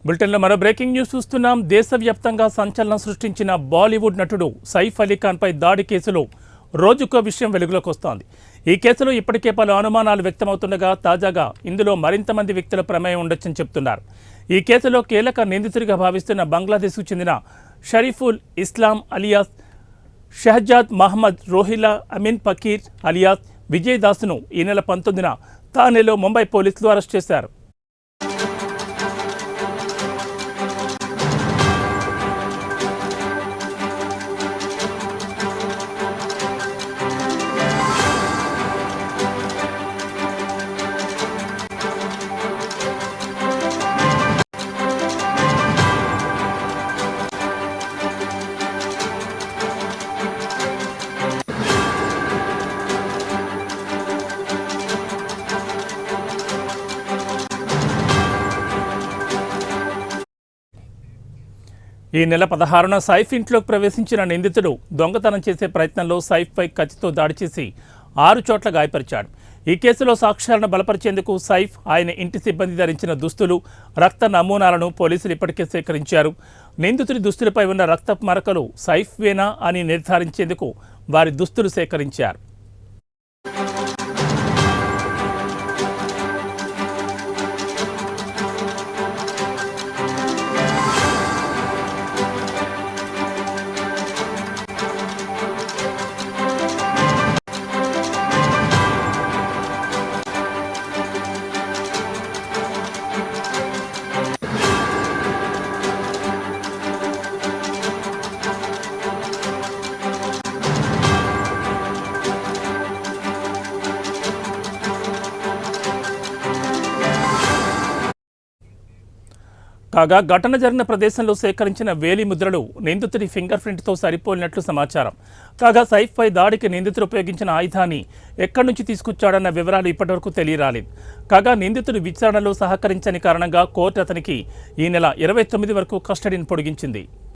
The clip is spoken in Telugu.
బులెటిన్లో మరో బ్రేకింగ్ న్యూస్ చూస్తున్నాం. దేశవ్యాప్తంగా సంచలనం సృష్టించిన బాలీవుడ్ నటుడు సైఫ్ అలీ ఖాన్పై దాడి కేసులో రోజుకో విషయం వెలుగులోకి వస్తోంది. ఈ కేసులో ఇప్పటికే పలు అనుమానాలు వ్యక్తమవుతుండగా తాజాగా ఇందులో మరింత మంది వ్యక్తుల ప్రమేయం ఉండొచ్చని చెప్తున్నారు. ఈ కేసులో కీలక నిందితుడిగా భావిస్తున్న బంగ్లాదేశ్కు చెందిన షరీఫుల్ ఇస్లాం అలియాస్ షహజాద్ మహమ్మద్ రోహిలా అమీన్ ఫకీర్ అలియాస్ విజయ్ దాస్ను ఈ నెల 19న థానేలో ముంబై పోలీసులు అరెస్ట్ చేశారు. ఈ నెల 16న సైఫ్ ఇంట్లోకి ప్రవేశించిన నిందితుడు దొంగతనం చేసే ప్రయత్నంలో సైఫ్పై కత్తితో దాడి చేసి 6 చోట్ల గాయపరిచాడు. ఈ కేసులో సాక్ష్యాలను బలపరిచేందుకు సైఫ్, ఆయన ఇంటి సిబ్బంది ధరించిన దుస్తులు, రక్త నమూనాలను పోలీసులు ఇప్పటికే సేకరించారు. నిందితుడి దుస్తులపై ఉన్న రక్తపు మరకలు సైఫ్వేనా అని నిర్ధారించేందుకు వారి దుస్తులు సేకరించారు. కాగా ఘటన జరిగిన ప్రదేశంలో సేకరించిన వేలి ముద్రలు నిందితుడి ఫింగర్ ప్రింట్తో సరిపోలినట్లు సమాచారం. కాగా సైఫ్పై దాడికి నిందితుడు ఉపయోగించిన ఆయుధాన్ని ఎక్కడి నుంచి తీసుకొచ్చాడన్న వివరాలు ఇప్పటివరకు తెలియరాలేదు. కాగా నిందితుడు విచారణలో సహకరించని కారణంగా కోర్టు అతనికి ఈ నెల 29 వరకు కస్టడీని పొడిగించింది.